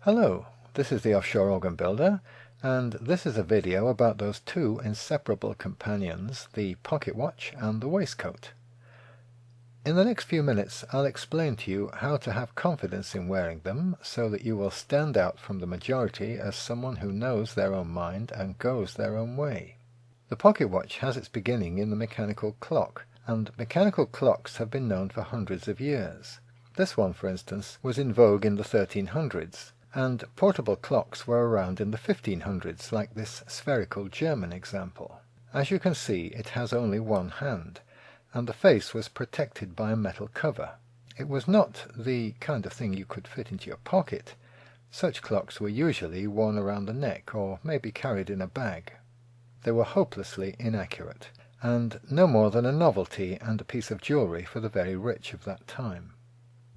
Hello, this is the Offshore Organ Builder, and this is a video about those two inseparable companions, the pocket watch and the waistcoat. In the next few minutes I'll explain to you how to have confidence in wearing them so that you will stand out from the majority as someone who knows their own mind and goes their own way. The pocket watch has its beginning in the mechanical clock, and mechanical clocks have been known for hundreds of years. This one, for instance, was in vogue in the 1300s. And portable clocks were around in the 1500s, like this spherical German example. As you can see, it has only one hand, and the face was protected by a metal cover. It was not the kind of thing you could fit into your pocket. Such clocks were usually worn around the neck, or maybe carried in a bag. They were hopelessly inaccurate, and no more than a novelty and a piece of jewelry for the very rich of that time.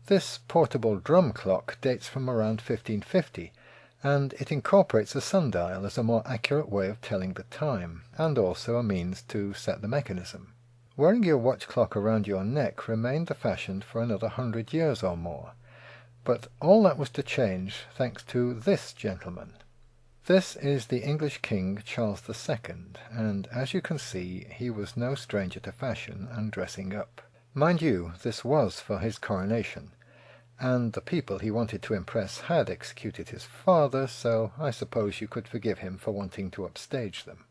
This portable drum clock dates from around 1550, and it incorporates a sundial as a more accurate way of telling the time, and also a means to set the mechanism. Wearing your watch clock around your neck remained the fashion for another 100 years or more, but all that was to change thanks to this gentleman. This is the English King Charles II, and as you can see, he was no stranger to fashion and dressing up. Mind you, this was for his coronation, and the people he wanted to impress had executed his father, so I suppose you could forgive him for wanting to upstage them.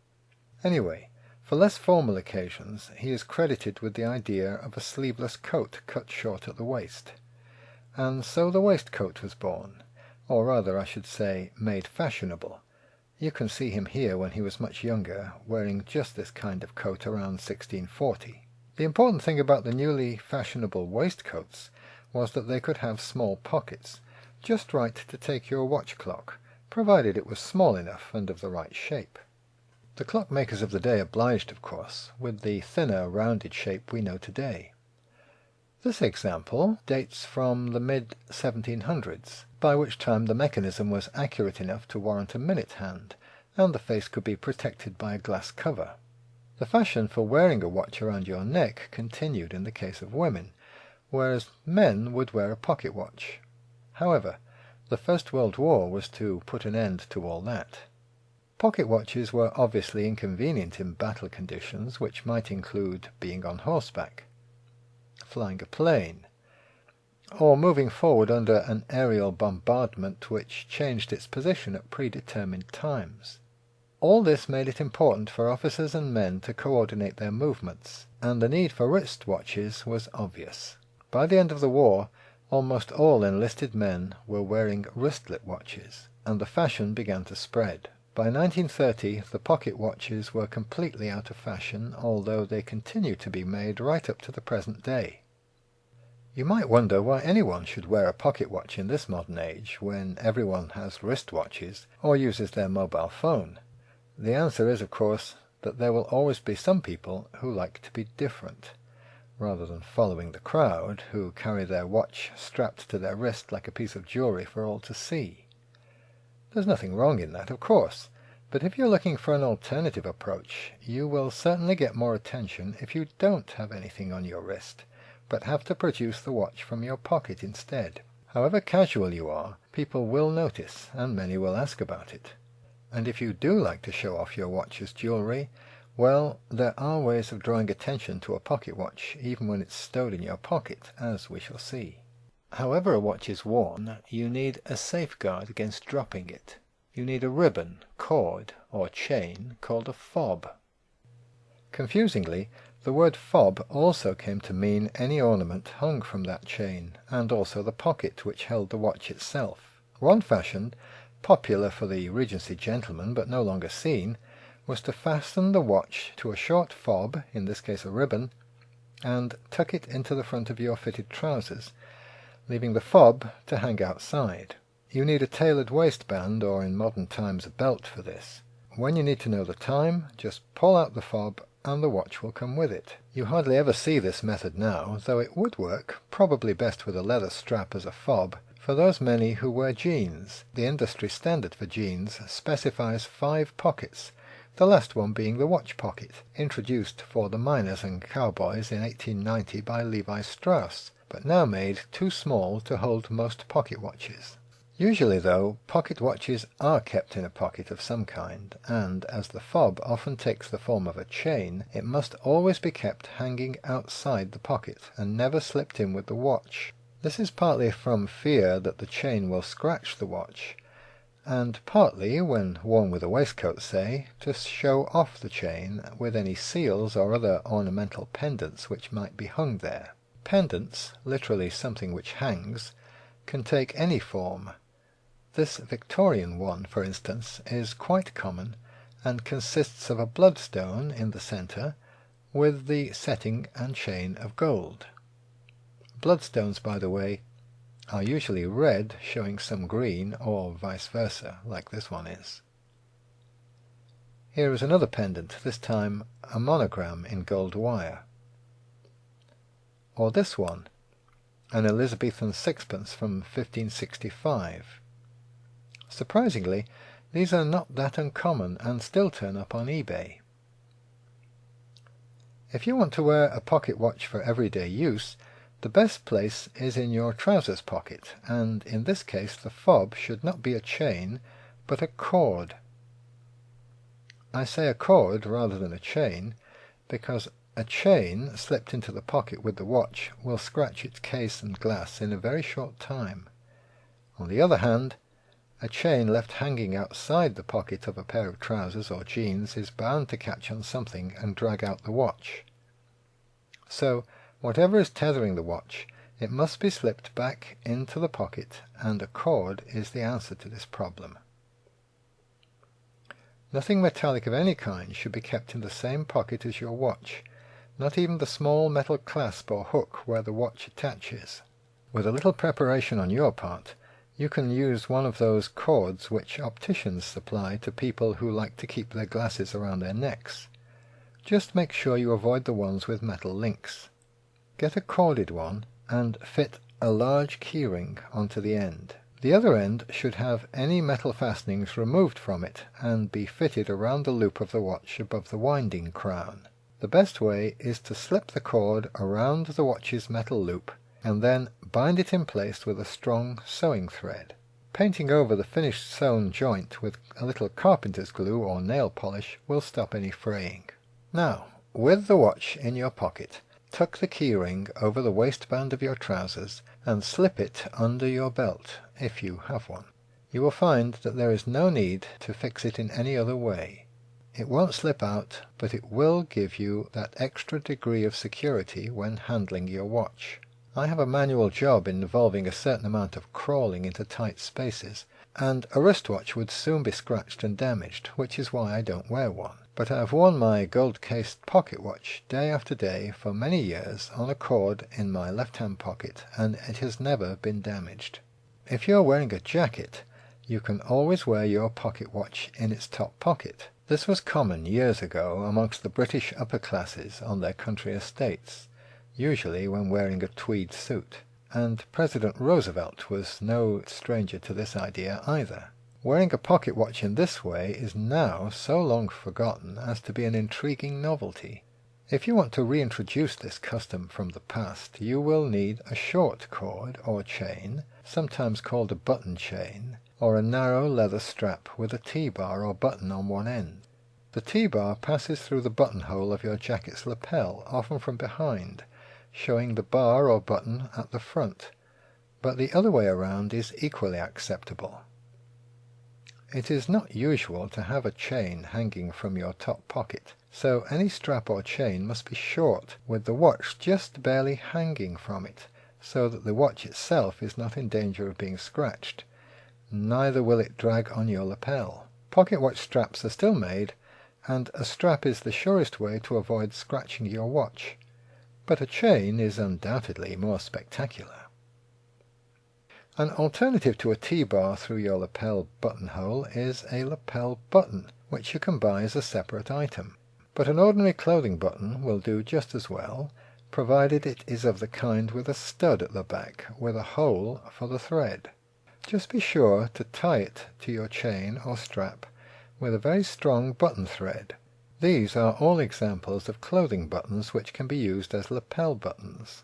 Anyway, for less formal occasions, he is credited with the idea of a sleeveless coat cut short at the waist. And so the waistcoat was born, or rather I should say made fashionable. You can see him here when he was much younger, wearing just this kind of coat around 1640. The important thing about the newly fashionable waistcoats was that they could have small pockets, just right to take your watch clock, provided it was small enough and of the right shape. The clockmakers of the day obliged, of course, with the thinner, rounded shape we know today. This example dates from the mid-1700s, by which time the mechanism was accurate enough to warrant a minute hand, and the face could be protected by a glass cover. The fashion for wearing a watch around your neck continued in the case of women, whereas men would wear a pocket watch. However, the First World War was to put an end to all that. Pocket watches were obviously inconvenient in battle conditions, which might include being on horseback, flying a plane, or moving forward under an aerial bombardment which changed its position at predetermined times. All this made it important for officers and men to coordinate their movements, and the need for wrist watches was obvious. By the end of the war, almost all enlisted men were wearing wristlet watches, and the fashion began to spread. By 1930, the pocket watches were completely out of fashion, although they continue to be made right up to the present day. You might wonder why anyone should wear a pocket watch in this modern age, when everyone has wrist watches or uses their mobile phone. The answer is, of course, that there will always be some people who like to be different, rather than following the crowd, who carry their watch strapped to their wrist like a piece of jewelry for all to see. There's nothing wrong in that, of course, but if you're looking for an alternative approach, you will certainly get more attention if you don't have anything on your wrist, but have to produce the watch from your pocket instead. However casual you are, people will notice, and many will ask about it. And if you do like to show off your watch as jewelry, well, there are ways of drawing attention to a pocket watch even when it's stowed in your pocket, as we shall see. However a watch is worn, you need a safeguard against dropping it. You need a ribbon, cord, or chain called a fob. Confusingly, the word fob also came to mean any ornament hung from that chain, and also the pocket which held the watch itself. One fashion, popular for the Regency gentlemen but no longer seen, was to fasten the watch to a short fob, in this case a ribbon, and tuck it into the front of your fitted trousers, leaving the fob to hang outside. You need a tailored waistband, or in modern times a belt, for this. When you need to know the time, just pull out the fob and the watch will come with it. You hardly ever see this method now, though it would work, probably best with a leather strap as a fob, for those many who wear jeans. The industry standard for jeans specifies 5 pockets, the last one being the watch pocket, introduced for the miners and cowboys in 1890 by Levi Strauss, but now made too small to hold most pocket watches. Usually, though, pocket watches are kept in a pocket of some kind, and as the fob often takes the form of a chain, it must always be kept hanging outside the pocket, and never slipped in with the watch. This is partly from fear that the chain will scratch the watch, and partly, when worn with a waistcoat, say, to show off the chain with any seals or other ornamental pendants which might be hung there. Pendants, literally something which hangs, can take any form. This Victorian one, for instance, is quite common, and consists of a bloodstone in the centre, with the setting and chain of gold. Bloodstones, by the way, are usually red, showing some green, or vice versa, like this one is. Here is another pendant, this time a monogram in gold wire. Or this one, an Elizabethan sixpence from 1565. Surprisingly, these are not that uncommon and still turn up on eBay. If you want to wear a pocket watch for everyday use, the best place is in your trousers pocket, and in this case the fob should not be a chain, but a cord. I say a cord rather than a chain, because a chain slipped into the pocket with the watch will scratch its case and glass in a very short time. On the other hand, a chain left hanging outside the pocket of a pair of trousers or jeans is bound to catch on something and drag out the watch. So, whatever is tethering the watch, it must be slipped back into the pocket, and a cord is the answer to this problem. Nothing metallic of any kind should be kept in the same pocket as your watch, not even the small metal clasp or hook where the watch attaches. With a little preparation on your part, you can use one of those cords which opticians supply to people who like to keep their glasses around their necks. Just make sure you avoid the ones with metal links. Get a corded one and fit a large keyring onto the end. The other end should have any metal fastenings removed from it and be fitted around the loop of the watch above the winding crown. The best way is to slip the cord around the watch's metal loop and then bind it in place with a strong sewing thread. Painting over the finished sewn joint with a little carpenter's glue or nail polish will stop any fraying. Now, with the watch in your pocket, tuck the keyring over the waistband of your trousers and slip it under your belt, if you have one. You will find that there is no need to fix it in any other way. It won't slip out, but it will give you that extra degree of security when handling your watch. I have a manual job involving a certain amount of crawling into tight spaces, and a wristwatch would soon be scratched and damaged, which is why I don't wear one. But I have worn my gold-cased pocket watch day after day for many years on a cord in my left-hand pocket, and it has never been damaged. If you are wearing a jacket, you can always wear your pocket watch in its top pocket. This was common years ago amongst the British upper classes on their country estates, usually when wearing a tweed suit, and President Roosevelt was no stranger to this idea either. Wearing a pocket watch in this way is now so long forgotten as to be an intriguing novelty. If you want to reintroduce this custom from the past, you will need a short cord or chain, sometimes called a button chain, or a narrow leather strap with a T-bar or button on one end. The T-bar passes through the buttonhole of your jacket's lapel, often from behind, showing the bar or button at the front, but the other way around is equally acceptable. It is not usual to have a chain hanging from your top pocket, so any strap or chain must be short, with the watch just barely hanging from it, so that the watch itself is not in danger of being scratched. Neither will it drag on your lapel. Pocket watch straps are still made, and a strap is the surest way to avoid scratching your watch, but a chain is undoubtedly more spectacular. An alternative to a T-bar through your lapel buttonhole is a lapel button, which you can buy as a separate item. But an ordinary clothing button will do just as well, provided it is of the kind with a stud at the back, with a hole for the thread. Just be sure to tie it to your chain or strap with a very strong button thread. These are all examples of clothing buttons which can be used as lapel buttons.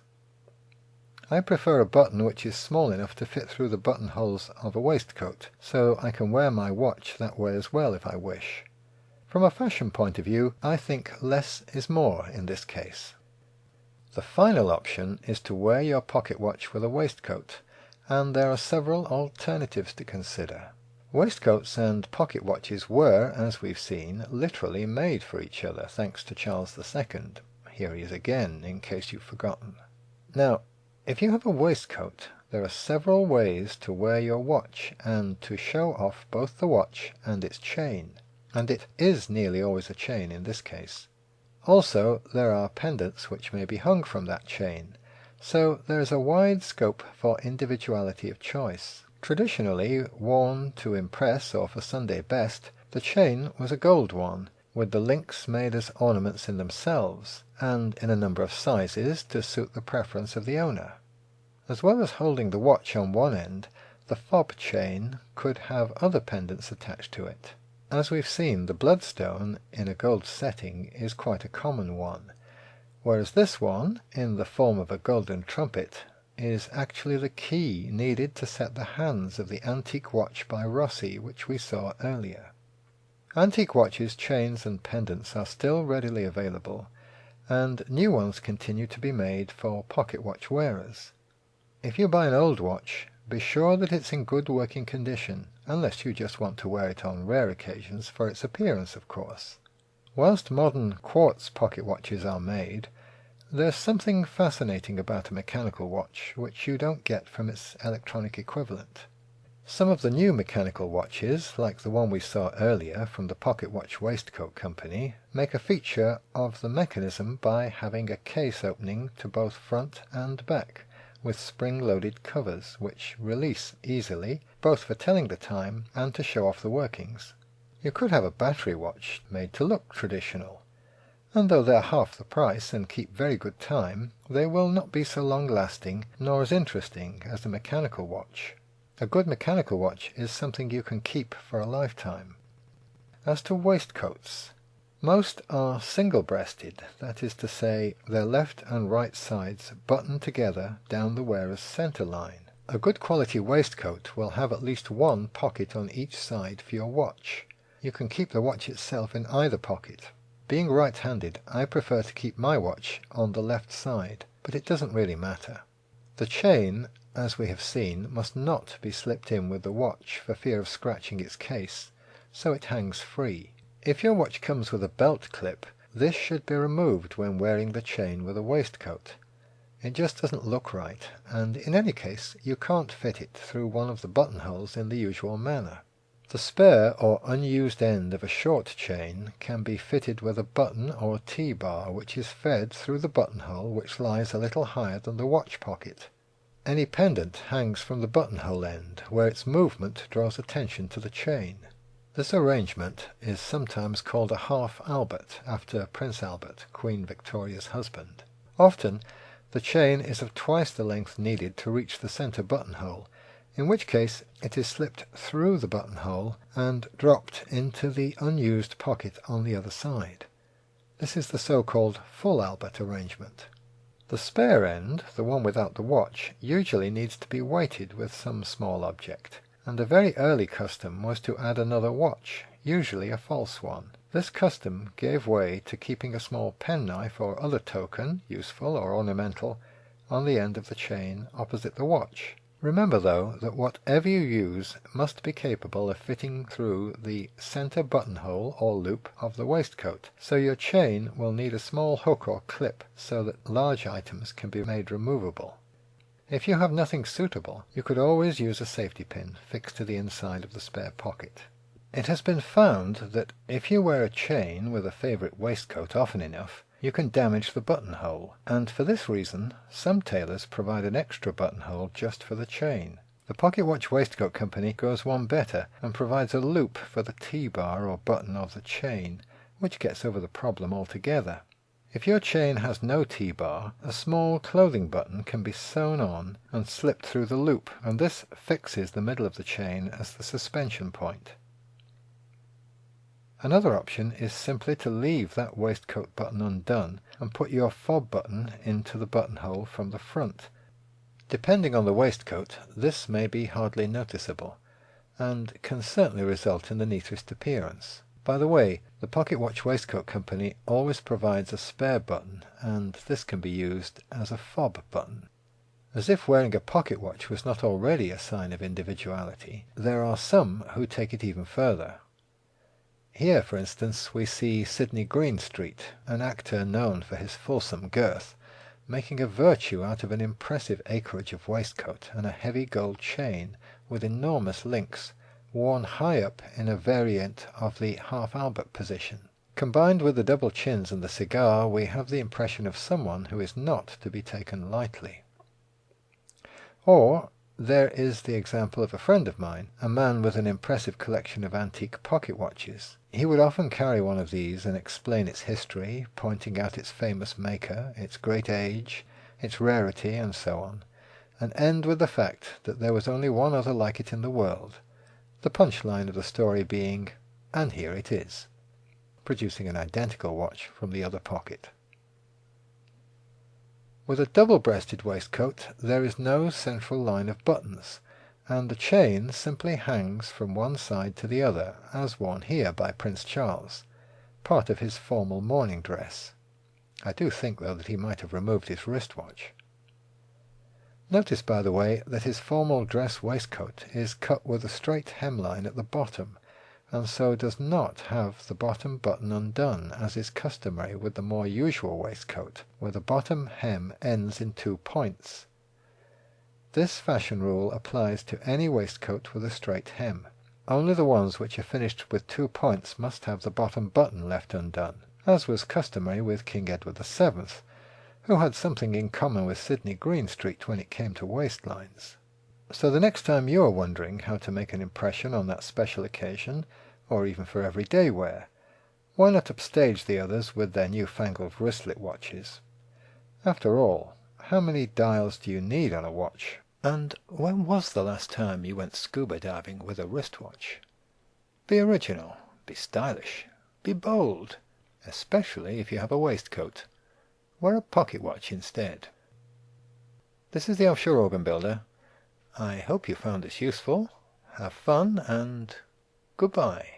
I prefer a button which is small enough to fit through the buttonholes of a waistcoat, so I can wear my watch that way as well if I wish. From a fashion point of view, I think less is more in this case. The final option is to wear your pocket watch with a waistcoat, and there are several alternatives to consider. Waistcoats and pocket watches were, as we've seen, literally made for each other, thanks to Charles II. Here he is again, in case you've forgotten. Now, if you have a waistcoat, there are several ways to wear your watch and to show off both the watch and its chain, and it is nearly always a chain in this case. Also, there are pendants which may be hung from that chain, so there is a wide scope for individuality of choice. Traditionally worn to impress or for Sunday best, the chain was a gold one, with the links made as ornaments in themselves, and in a number of sizes to suit the preference of the owner. As well as holding the watch on one end, the fob chain could have other pendants attached to it. As we've seen, the bloodstone in a gold setting is quite a common one, whereas this one, in the form of a golden trumpet, is actually the key needed to set the hands of the antique watch by Rossi which we saw earlier. Antique watches, chains and pendants are still readily available, and new ones continue to be made for pocket watch wearers. If you buy an old watch, be sure that it's in good working condition, unless you just want to wear it on rare occasions for its appearance, of course. Whilst modern quartz pocket watches are made, there's something fascinating about a mechanical watch which you don't get from its electronic equivalent. Some of the new mechanical watches, like the one we saw earlier from the Pocket Watch Waistcoat company, make a feature of the mechanism by having a case opening to both front and back, with spring-loaded covers, which release easily, both for telling the time and to show off the workings. You could have a battery watch made to look traditional, and though they're half the price and keep very good time, they will not be so long-lasting nor as interesting as the mechanical watch. A good mechanical watch is something you can keep for a lifetime. As to waistcoats, most are single-breasted, that is to say, their left and right sides button together down the wearer's center line. A good quality waistcoat will have at least one pocket on each side for your watch. You can keep the watch itself in either pocket. Being right-handed, I prefer to keep my watch on the left side, but it doesn't really matter. The chain, as we have seen, must not be slipped in with the watch for fear of scratching its case, so it hangs free. If your watch comes with a belt clip, this should be removed when wearing the chain with a waistcoat. It just doesn't look right, and in any case you can't fit it through one of the buttonholes in the usual manner. The spare or unused end of a short chain can be fitted with a button or T-bar which is fed through the buttonhole which lies a little higher than the watch pocket. Any pendant hangs from the buttonhole end, where its movement draws attention to the chain. This arrangement is sometimes called a half Albert, after Prince Albert, Queen Victoria's husband. Often the chain is of twice the length needed to reach the center buttonhole, in which case it is slipped through the buttonhole and dropped into the unused pocket on the other side. This is the so-called full Albert arrangement. The spare end, the one without the watch, usually needs to be weighted with some small object, and a very early custom was to add another watch, usually a false one. This custom gave way to keeping a small penknife or other token, useful or ornamental, on the end of the chain opposite the watch. Remember, though, that whatever you use must be capable of fitting through the center buttonhole or loop of the waistcoat, so your chain will need a small hook or clip so that large items can be made removable. If you have nothing suitable, you could always use a safety pin fixed to the inside of the spare pocket. It has been found that if you wear a chain with a favorite waistcoat often enough, you can damage the buttonhole, and for this reason some tailors provide an extra buttonhole just for the chain. The Pocket Watch Waistcoat Company goes one better and provides a loop for the T-bar or button of the chain, which gets over the problem altogether. If your chain has no T-bar, a small clothing button can be sewn on and slipped through the loop, and this fixes the middle of the chain as the suspension point. Another option is simply to leave that waistcoat button undone and put your fob button into the buttonhole from the front. Depending on the waistcoat, this may be hardly noticeable, and can certainly result in the neatest appearance. By the way, the Pocket Watch Waistcoat Company always provides a spare button, and this can be used as a fob button. As if wearing a pocket watch was not already a sign of individuality, there are some who take it even further. Here, for instance, we see Sydney Greenstreet, an actor known for his fulsome girth, making a virtue out of an impressive acreage of waistcoat and a heavy gold chain with enormous links, worn high up in a variant of the half-Albert position. Combined with the double chins and the cigar, we have the impression of someone who is not to be taken lightly. Or there is the example of a friend of mine, a man with an impressive collection of antique pocket watches. He would often carry one of these and explain its history, pointing out its famous maker, its great age, its rarity, and so on, and end with the fact that there was only one other like it in the world, the punchline of the story being, "And here it is," producing an identical watch from the other pocket. With a double-breasted waistcoat there is no central line of buttons, and the chain simply hangs from one side to the other, as worn here by Prince Charles, part of his formal morning dress. I do think, though, that he might have removed his wristwatch. Notice, by the way, that his formal dress waistcoat is cut with a straight hemline at the bottom, and so does not have the bottom button undone, as is customary with the more usual waistcoat, where the bottom hem ends in 2 points. This fashion rule applies to any waistcoat with a straight hem. Only the ones which are finished with 2 points must have the bottom button left undone, as was customary with King Edward VII, who had something in common with Sydney Greenstreet when it came to waistlines. So the next time you are wondering how to make an impression on that special occasion, or even for everyday wear, why not upstage the others with their newfangled wristlet watches? After all, how many dials do you need on a watch? And when was the last time you went scuba diving with a wristwatch? Be original, be stylish, be bold, especially if you have a waistcoat. Wear a pocket watch instead. This is the Offshore Organ Builder. I hope you found this useful. Have fun, and goodbye.